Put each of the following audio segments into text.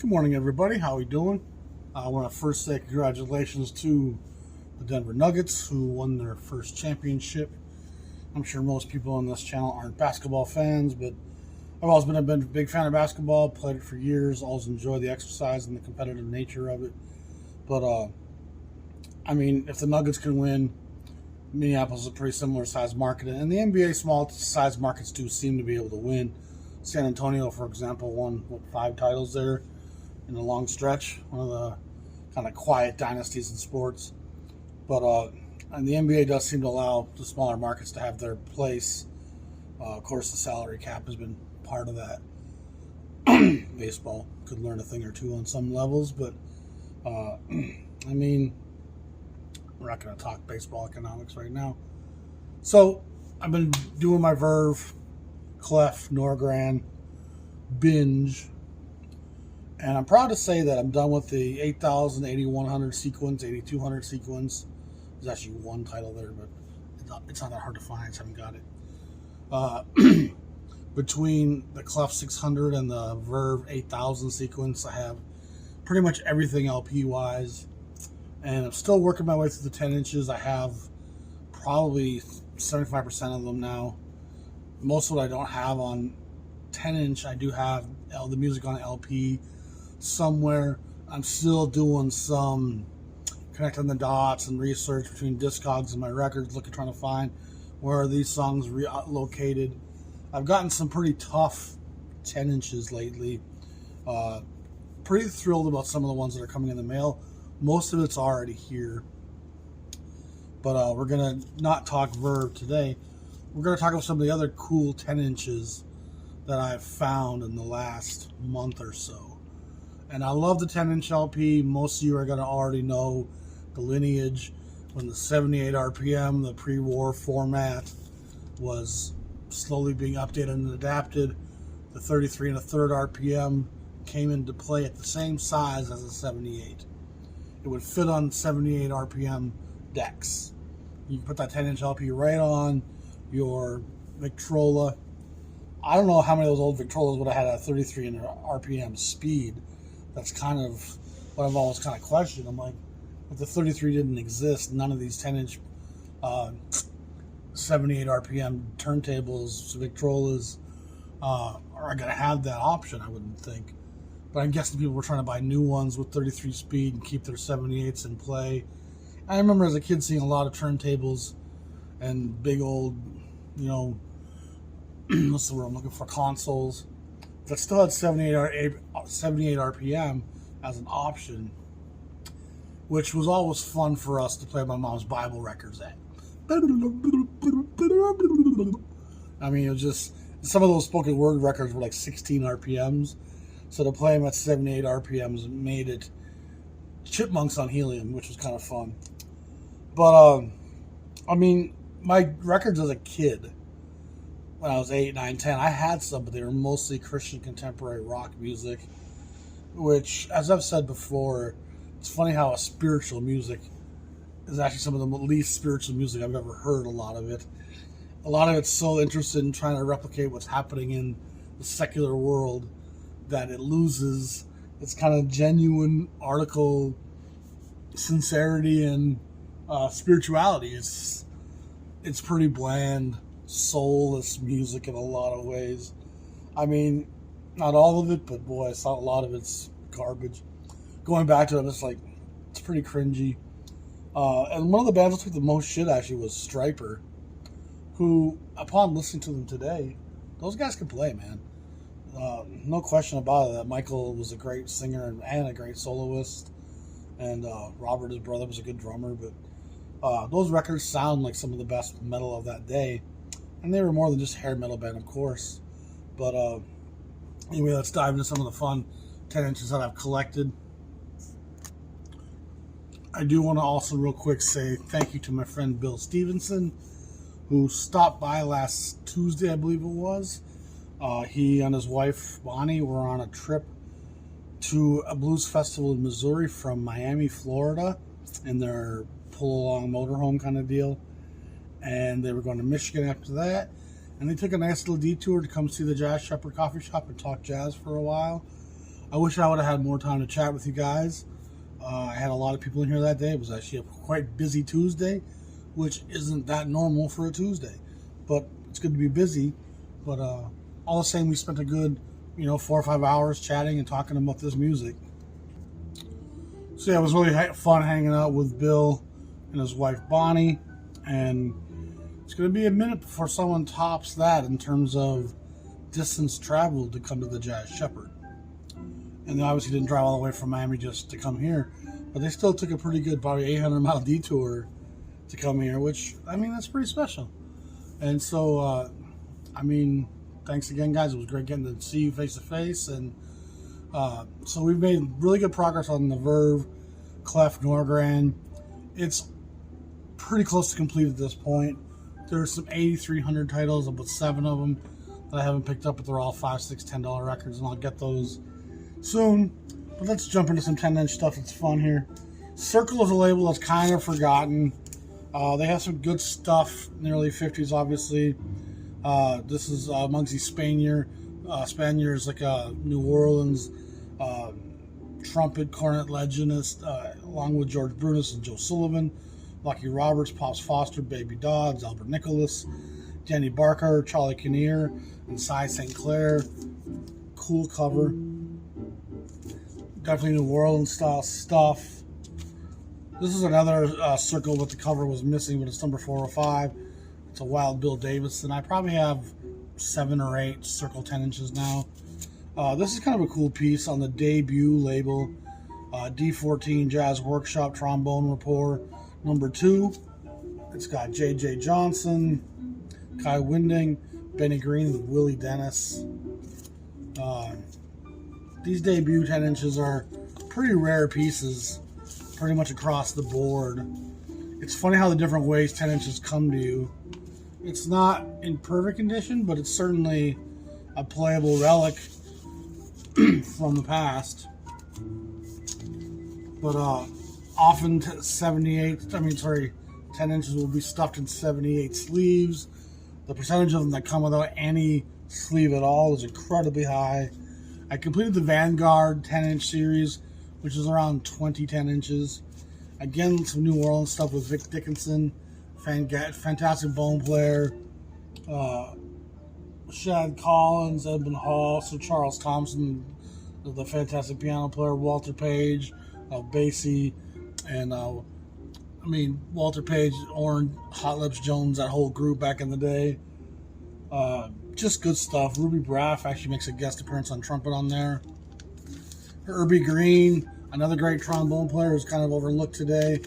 Good morning, everybody. How are we doing? I want to first say congratulations to the Denver Nuggets, who won their first championship. I'm sure most people on this channel aren't basketball fans, but I've always been a big fan of basketball, played it for years, always enjoyed the exercise and the competitive nature of it. But, if the Nuggets can win, Minneapolis is a pretty similar size market, and the NBA small size markets do seem to be able to win. San Antonio, for example, won 5 titles there in a long stretch. One of the kind of quiet dynasties in sports. But and the NBA does seem to allow the smaller markets to have their place. Of course, the salary cap has been part of that. Baseball could learn a thing or two on some levels, but we're not going to talk baseball economics right now. So I've been doing my Verve, Clef, Norgran, binge, and I'm proud to say that I'm done with the 8,000, 8,100 sequence, 8,200 sequence. There's actually one title there, but it's not that hard to find. I just haven't got it. Between the Clef 600 and the Verve 8,000 sequence, I have pretty much everything LP-wise. And I'm still working my way through the 10 inches. I have probably 75% of them now. Most of what I don't have on 10 inch, I do have the music on LP somewhere. I'm still doing some connecting the dots and research between Discogs and my records, trying to find where are these songs located. I've gotten some pretty tough 10 inches lately. Pretty thrilled about some of the ones that are coming in the mail. Most of it's already here. But we're going to not talk Verve today. We're going to talk about some of the other cool 10 inches that I've found in the last month or so. And I love the 10 inch LP. Most of you are going to already know the lineage. When the 78 RPM, the pre-war format, was slowly being updated and adapted, the 33 1/3 RPM came into play at the same size as the 78. It would fit on 78 RPM decks. You can put that 10 inch LP right on your Victrola. I don't know how many of those old Victrolas would have had a 33 RPM speed. That's kind of what I've always kind of questioned. I'm like, if the 33 didn't exist, none of these 10 inch 78 RPM turntables, Victrolas, are going to have that option, I wouldn't think. But I'm guessing people were trying to buy new ones with 33 speed and keep their 78s in play. I remember as a kid seeing a lot of turntables and big old, what's the word I'm looking for, consoles that still had 78 RPM as an option, which was always fun for us to play my mom's Bible records at. It was just, some of those spoken word records were like 16 RPMs. So to play them at 78 RPMs made it Chipmunks on Helium, which was kind of fun. But, my records as a kid, when I was 8, 9, 10, I had some, but they were mostly Christian contemporary rock music, which, as I've said before, it's funny how a spiritual music is actually some of the least spiritual music I've ever heard, a lot of it. A lot of it's so interested in trying to replicate what's happening in the secular world that it loses its kind of genuine article sincerity and spirituality. It's pretty bland, soulless music in a lot of ways. Not all of it, but boy, I saw a lot of it's garbage. Going back to it, it's pretty cringy. And one of the bands that took the most shit actually was Striper, who, upon listening to them today, those guys can play, man. No question about it. That Michael was a great singer and a great soloist, and Robert, his brother, was a good drummer. But those records sound like some of the best metal of that day, and they were more than just hair metal band, of course. But anyway, let's dive into some of the fun 10 inches that I've collected. I do want to also real quick say thank you to my friend Bill Stevenson, who stopped by last Tuesday, I believe it was. He and his wife, Bonnie, were on a trip to a blues festival in Missouri from Miami, Florida, in their pull-along motorhome kind of deal. And they were going to Michigan after that. And they took a nice little detour to come see the Jazz Shepherd Coffee Shop and talk jazz for a while. I wish I would have had more time to chat with you guys. I had a lot of people in here that day. It was actually a quite busy Tuesday, which isn't that normal for a Tuesday. But it's good to be busy. But all the same, we spent a good, 4 or 5 hours chatting and talking about this music. So yeah, it was really fun hanging out with Bill and his wife Bonnie. And it's going to be a minute before someone tops that in terms of distance traveled to come to the Jazz Shepherd. And they obviously didn't drive all the way from Miami just to come here, but they still took a pretty good, probably 800-mile detour to come here, which, that's pretty special. And so, thanks again, guys. It was great getting to see you face to face. And so we've made really good progress on the Verve Clef Norgran. It's pretty close to complete at this point. There's some 8,300 titles, about 7 of them that I haven't picked up, but they're all $5, $6, $10 records, and I'll get those soon. But let's jump into some 10-inch stuff that's fun here. Circle is a label that's kind of forgotten. They have some good stuff in the early 50s, obviously. This is Muggsy Spanier. Spanier is like a New Orleans trumpet cornet legendist, along with George Brunis and Joe Sullivan, Lucky Roberts, Pops Foster, Baby Dodds, Albert Nicholas, Jenny Barker, Charlie Kinnear, and Cy St. Clair. Cool cover. Definitely New Orleans style stuff. This is another circle that the cover was missing, but it's number 405. It's a Wild Bill Davison. I probably have 7 or 8 circle 10 inches now. This is kind of a cool piece on the debut label. D14 Jazz Workshop Trombone Rapport number 2. It's got J.J. Johnson, Kai Winding, Benny Green with Willie Dennis. These debut 10 inches are pretty rare pieces, pretty much across the board. It's funny how the different ways 10 inches come to you. It's not in perfect condition, but it's certainly a playable relic from the past. But often 10 inches will be stuffed in 78 sleeves. The percentage of them that come without any sleeve at all is incredibly high. I completed the Vanguard 10-inch series, which is around 20 10 inches. Again, some New Orleans stuff with Vic Dickinson, fantastic bone player, Shad Collins, Edmund Hall, Sir Charles Thompson, the fantastic piano player, Walter Page, Basie, and Walter Page, Oren, Hot Lips Jones, that whole group back in the day. Just good stuff. Ruby Braff actually makes a guest appearance on trumpet on there. Herbie Green, another great trombone player who's kind of overlooked today.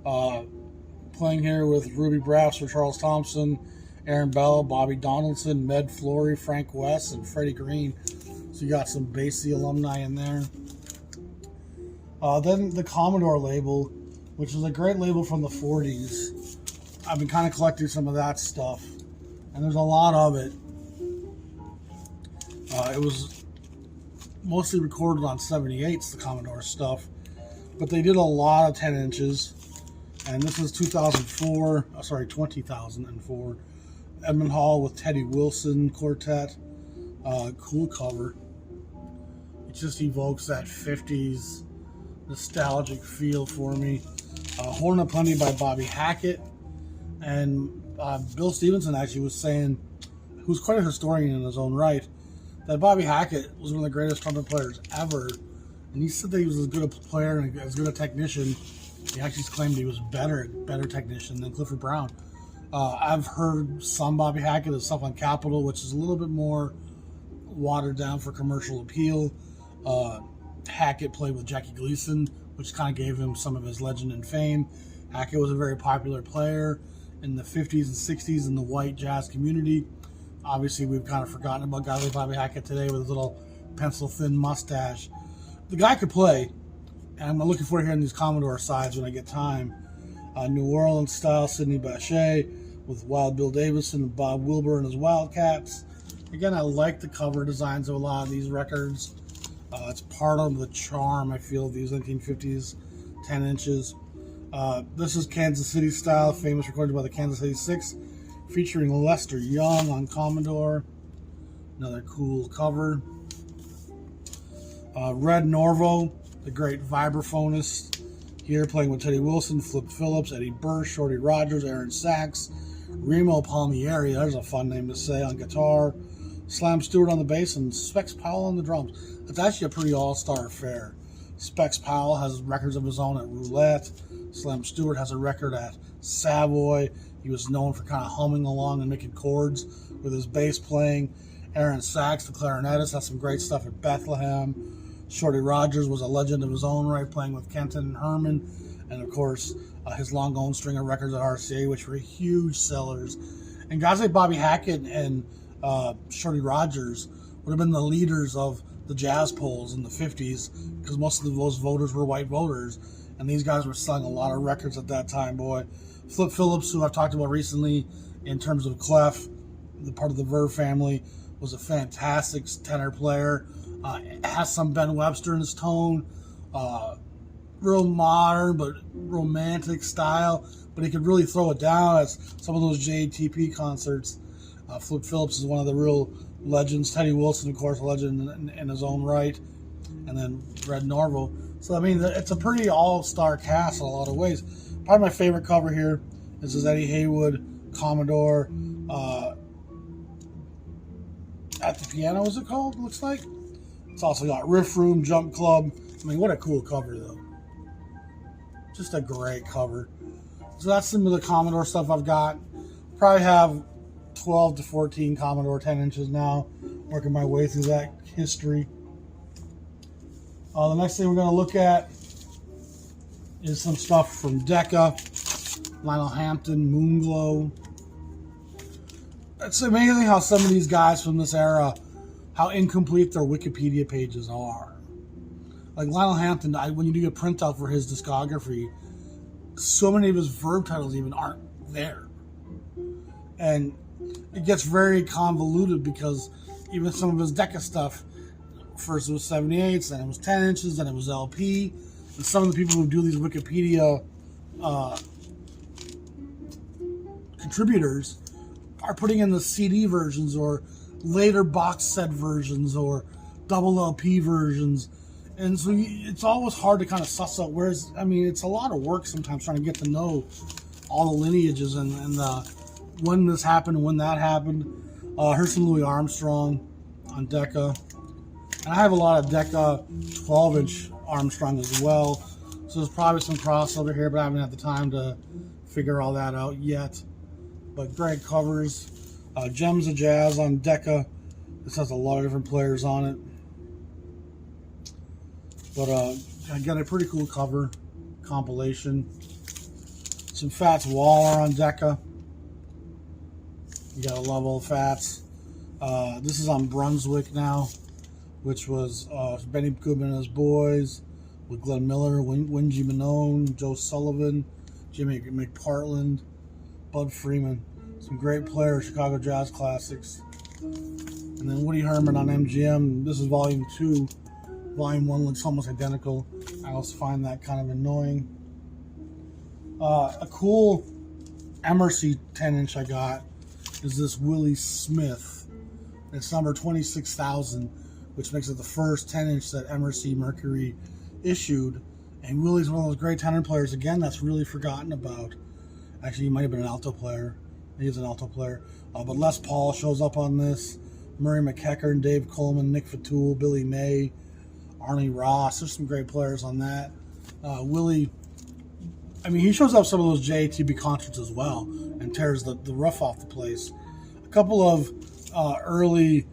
Playing here with Ruby Braff, Sir Charles Thompson, Aaron Bell, Bobby Donaldson, Med Flory, Frank West, and Freddie Green. So you got some Basie alumni in there. Then the Commodore label, which is a great label from the 40s. I've been kind of collecting some of that stuff, and there's a lot of it. It was mostly recorded on 78s, the Commodore stuff, but they did a lot of 10 inches. And this is 2004, Edmund Hall with Teddy Wilson Quartet. Cool cover. It just evokes that 50s nostalgic feel for me. Horn of Plenty by Bobby Hackett. And Bill Stevenson actually was saying, who's quite a historian in his own right, that Bobby Hackett was one of the greatest trumpet players ever. And he said that he was as good a player and as good a technician. He actually claimed he was better technician than Clifford Brown. I've heard some Bobby Hackett of stuff on Capitol, which is a little bit more watered down for commercial appeal. Hackett played with Jackie Gleason, which kind of gave him some of his legend and fame. Hackett was a very popular player in the 50s and 60s in the white jazz community. Obviously, we've kind of forgotten about guys like Bobby Hackett today with his little pencil-thin mustache. The guy could play, and I'm looking forward to hearing these Commodore sides when I get time. New Orleans style Sidney Bechet with Wild Bill Davison and Bob Wilbur and his Wildcats. Again, I like the cover designs of a lot of these records. It's part of the charm, I feel, of these 1950s 10 inches. This is Kansas City style, famous recorded by the Kansas City Six, featuring Lester Young on Commodore. Another cool cover. Red Norvo, the great vibraphonist, here playing with Teddy Wilson, Flip Phillips, Eddie Burr, Shorty Rogers, Aaron Sachs, Remo Palmieri, there's a fun name to say, on guitar, Slam Stewart on the bass, and Specs Powell on the drums. It's actually a pretty all-star affair. Specs Powell has records of his own at Roulette. Slam Stewart has a record at Savoy. He was known for kind of humming along and making chords with his bass playing. Aaron Sachs, the clarinetist, has some great stuff at Bethlehem. Shorty Rogers was a legend of his own right, playing with Kenton and Herman. And, of course, his long-owned string of records at RCA, which were huge sellers. And guys like Bobby Hackett and Shorty Rogers would have been the leaders of the jazz polls in the 50s, because most of those voters were white voters. And these guys were selling a lot of records at that time, boy. Flip Phillips, who I've talked about recently in terms of Clef, the part of the Verve family, was a fantastic tenor player. Has some Ben Webster in his tone. Real modern but romantic style, but he could really throw it down at some of those JTP concerts. Flip Phillips is one of the real legends. Teddy Wilson, of course, a legend in his own right. And then Red Norvo. So, I mean, it's a pretty all-star cast in a lot of ways. Probably my favorite cover here is this Eddie Haywood Commodore at the piano, is it called? Looks like. It's also got Riff Room, Jump Club. I mean, what a cool cover, though. Just a great cover. So that's some of the Commodore stuff I've got. Probably have 12 to 14 Commodore 10 inches now. Working my way through that history. The next thing we're going to look at is some stuff from Deca, Lionel Hampton, Moonglow. It's amazing how some of these guys from this era, how incomplete their Wikipedia pages are. Like Lionel Hampton, when you do a printout for his discography, so many of his Verve titles even aren't there. And it gets very convoluted because even some of his Deca stuff, first it was 78s, then it was 10 inches, then it was LP. And some of the people who do these Wikipedia contributors are putting in the CD versions or later box set versions or double LP versions. And so it's always hard to kind of suss out where's, I mean, it's a lot of work sometimes trying to get to know all the lineages and when this happened and when that happened. Here's some Louis Armstrong on Deca. And I have a lot of Deca 12-inch Armstrong as well. So there's probably some crossover here, but I haven't had the time to figure all that out yet. But great covers. Gems of Jazz on Deca. This has a lot of different players on it. But I got a pretty cool cover compilation. Some Fats Waller on Deca. You gotta love old Fats. This is on Brunswick now, which was Benny Goodman and his boys with Glenn Miller, Wingy Manone, Joe Sullivan, Jimmy McPartland, Bud Freeman. Some great players, Chicago Jazz Classics. And then Woody Herman on MGM. This is Volume 2. Volume 1 looks almost identical. I also find that kind of annoying. A cool Emerson 10-inch I got is this Willie Smith. It's number 26,000, which makes it the first 10-inch that Emerson Mercury issued. And Willie's one of those great tenor players, again, that's really forgotten about. Actually, he might have been an alto player. He's an alto player. But Les Paul shows up on this. Murray McEachern, Dave Coleman, Nick Fatul, Billy May, Arnie Ross. There's some great players on that. Willie, I mean, he shows up some of those JTB concerts as well and tears the roof off the place. A couple of early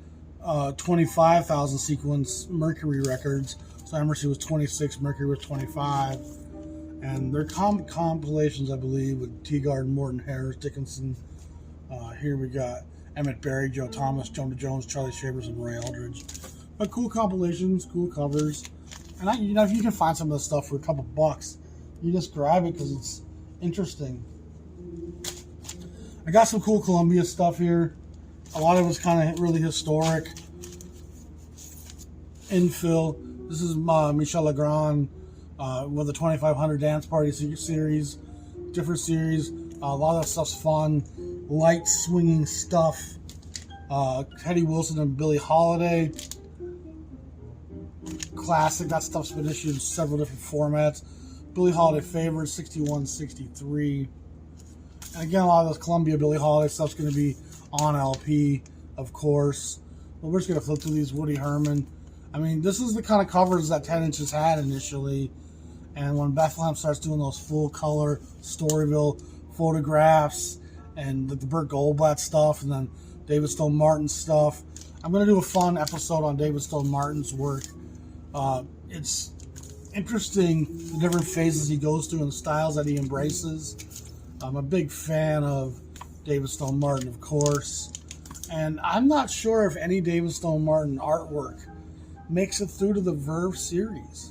25,000 sequence Mercury records. So Emerson was 26, Mercury was 25. And they're compilations, I believe, with Teagard, Morton Harris, Dickinson. Here we got Emmett Berry, Joe Thomas, Jonah Jones, Charlie Shavers, and Ray Aldridge. But cool compilations, cool covers. And if you can find some of this stuff for a couple bucks, you just grab it because it's interesting. I got some cool Columbia stuff here. A lot of it's kind of really historic. Infill. This is Michel Legrand with the 2500 Dance Party series. Different series. A lot of that stuff's fun. Light swinging stuff. Teddy Wilson and Billie Holiday. classic. That stuff's been issued in several different formats. Billie Holiday Favorites, 61, 63. And again, a lot of this Columbia Billie Holiday stuff's going to be on LP, of course. But we're just going to flip through these. Woody Herman. I mean, this is the kind of covers that 10 Inches had initially. And when Bethlehem starts doing those full color Storyville photographs and the Burt Goldblatt stuff and then David Stone Martin stuff, I'm going to do a fun episode on David Stone Martin's work. It's interesting the different phases he goes through and styles that he embraces. I'm a big fan of David Stone Martin, of course. And I'm not sure if any David Stone Martin artwork makes it through to the Verve series.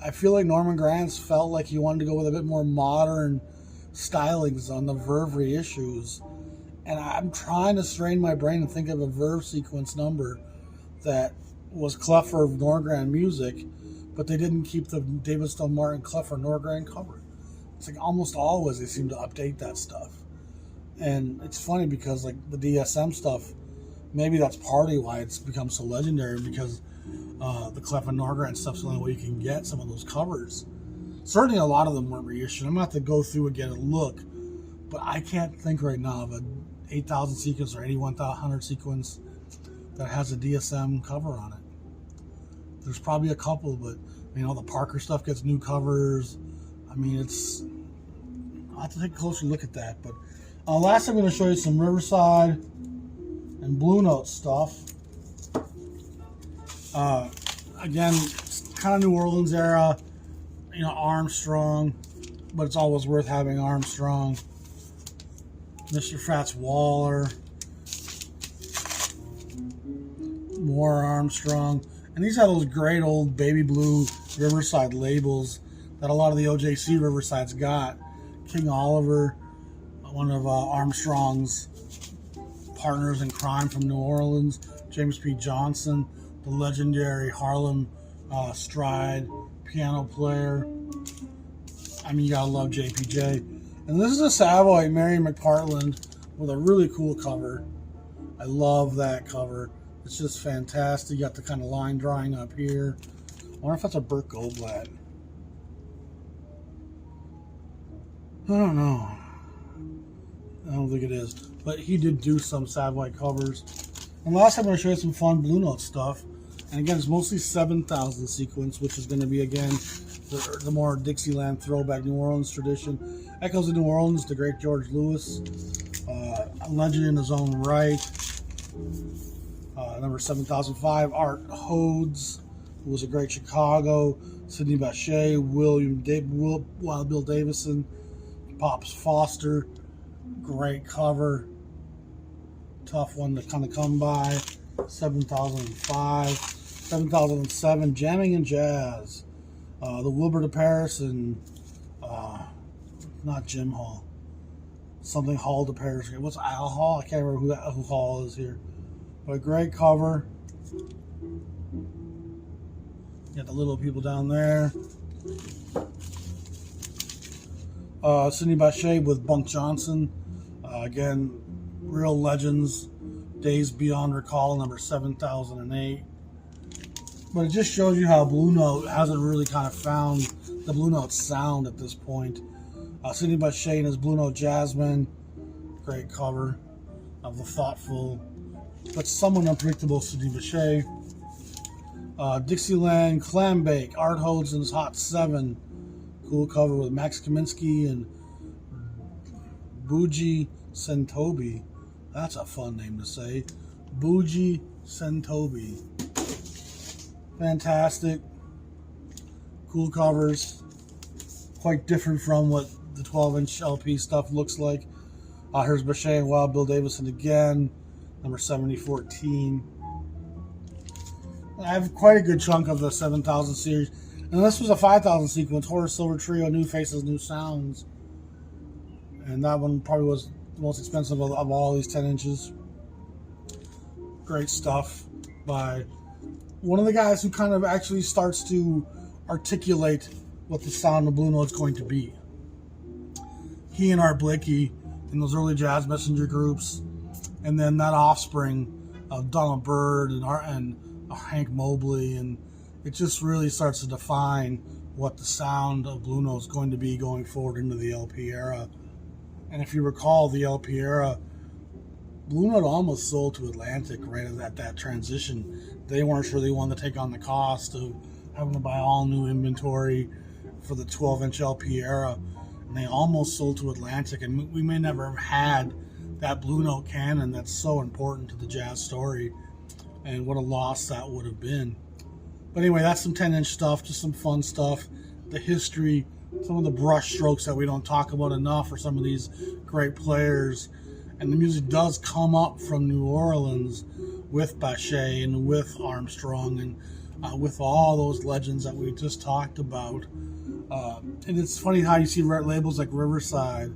I feel like Norman Granz felt like he wanted to go with a bit more modern stylings on the Verve reissues. And I'm trying to strain my brain and think of a Verve sequence number that was Cleffer Norgran music, but they didn't keep the David Stone Martin Cleffer Norgran cover. It's like almost always they seem to update that stuff. And it's funny because like the DSM stuff, maybe that's partly why it's become so legendary, because the Cleffer Norgran stuff's the only way you can get some of those covers. Certainly a lot of them weren't reissued. I'm going to have to go through again and look, but I can't think right now of an 8,000 sequence or 8100 sequence that has a DSM cover on it. There's probably a couple, but you know, the Parker stuff gets new covers. I mean, I'll have to take a closer look at that. But last I'm going to show you some Riverside and Blue Note stuff. Again, kind of New Orleans era, you know, Armstrong, but it's always worth having Armstrong. Mr. Fats Waller, more Armstrong, and these are those great old baby blue Riverside labels that a lot of the OJC Riversides got. King Oliver, one of Armstrong's partners in crime from New Orleans. James P. Johnson, the legendary Harlem Stride piano player. I mean, you gotta love JPJ. And this is a Savoy Mary McPartland with a really cool cover. I love that cover. It's just fantastic. You got the kind of line drawing up here. I wonder if that's a Burt Goldblatt. I don't know. I don't think it is. But he did do some Savoy covers. And last I'm going to show you some fun Blue Note stuff. And again, it's mostly 7,000 sequence, which is going to be, again, the more Dixieland throwback New Orleans tradition. Echoes of New Orleans, the great George Lewis. A legend in his own right. Number 7005, Art Hodes, who was a great Chicago. Sidney Bechet, Wild Bill Davison, Pops Foster. Great cover. Tough one to kind of come by. 7005. 7007, Jamming in Jazz. The Wilbur de Paris and not Jim Hall. Something Hall de Paris. What's Al Hall? I can't remember who Hall is here. But a great cover. Got the little people down there. Sidney Bechet with Bunk Johnson. Again, real legends. Days Beyond Recall, number 7008. But it just shows you how Blue Note hasn't really kind of found the Blue Note sound at this point. Sidney Bechet and his Blue Note Jasmine. Great cover of the thoughtful but somewhat unpredictable Sidney Bechet. Dixieland Clambake, Art Hodes and his Hot 7. Cool cover with Max Kaminsky and Bougie Sentobi. That's a fun name to say. Bougie Sentobi. Fantastic. Cool covers. Quite different from what the 12-inch LP stuff looks like. Here's Bechet and Wild Bill Davison again. Number 7014. I have quite a good chunk of the 7000 series. And this was a 5,000 sequence. Horace Silver Trio, New Faces, New Sounds. And that one probably was the most expensive of all these 10 inches. Great stuff by one of the guys who kind of actually starts to articulate what the sound of Blue Note is going to be. He and Art Blakey in those early jazz messenger groups, and then that offspring of Donald Byrd and Hank Mobley and it just really starts to define what the sound of Blue Note is going to be going forward into the LP era. And if you recall, the LP era, Blue Note almost sold to Atlantic right at that transition. They weren't sure they wanted to take on the cost of having to buy all new inventory for the 12-inch LP era, and they almost sold to Atlantic, and we may never have had that Blue Note canon that's so important to the jazz story, and what a loss that would have been. But anyway, that's some 10-inch stuff, just some fun stuff, the history, some of the brush strokes that we don't talk about enough for some of these great players. And the music does come up from New Orleans with Bachet and with Armstrong and with all those legends that we just talked about. And it's funny how you see labels like Riverside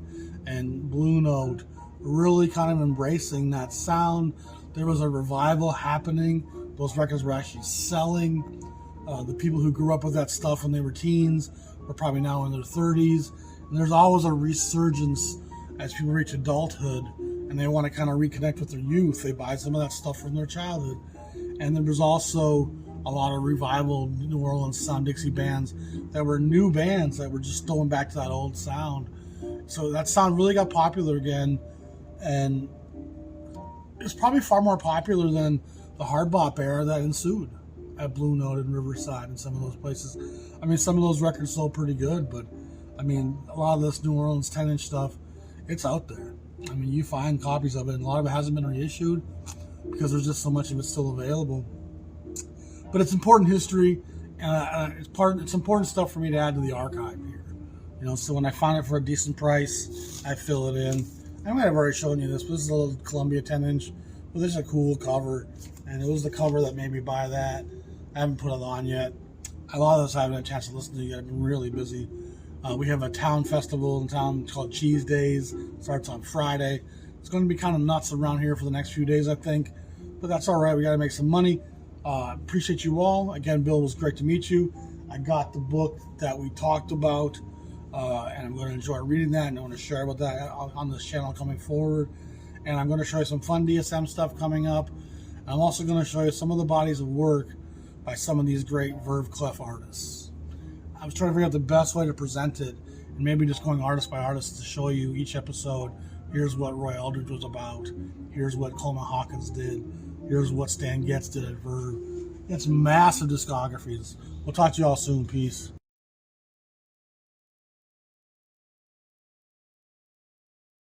and Blue Note really kind of embracing that sound. There was a revival happening. Those records were actually selling. The people who grew up with that stuff when they were teens are probably now in their 30s. And there's always a resurgence as people reach adulthood and they want to kind of reconnect with their youth. They buy some of that stuff from their childhood. And there was also a lot of revival New Orleans sound Dixie bands that were new bands that were just going back to that old sound. So that sound really got popular again, and it's probably far more popular than the hard bop era that ensued at Blue Note and Riverside and some of those places. I mean, some of those records sold pretty good, but I mean, a lot of this New Orleans 10-inch stuff, it's out there. I mean, you find copies of it, and a lot of it hasn't been reissued because there's just so much of it still available. But it's important history, and it's important stuff for me to add to the archive here. You know, so when I find it for a decent price, I fill it in. I might have already shown you this, but this is a little Columbia 10-inch. But this is a cool cover, and it was the cover that made me buy that. I haven't put it on yet. A lot of this I haven't had a chance to listen to yet. I've been really busy. We have a town festival in town called Cheese Days. It starts on Friday. It's going to be kind of nuts around here for the next few days, I think. But that's all right. We got to make some money. Appreciate you all. Again, Bill, it was great to meet you. I got the book that we talked about, and I'm going to enjoy reading that, and I want to share about that on this channel coming forward. And I'm going to show you some fun DSM stuff coming up. I'm also going to show you some of the bodies of work by some of these great Verve Clef artists. I was trying to figure out the best way to present it, and maybe just going artist by artist to show you each episode. Here's what Roy Eldridge was about. Here's what Coleman Hawkins did. Here's what Stan Getz did at Verve. It's massive discographies. We'll talk to you all soon. Peace.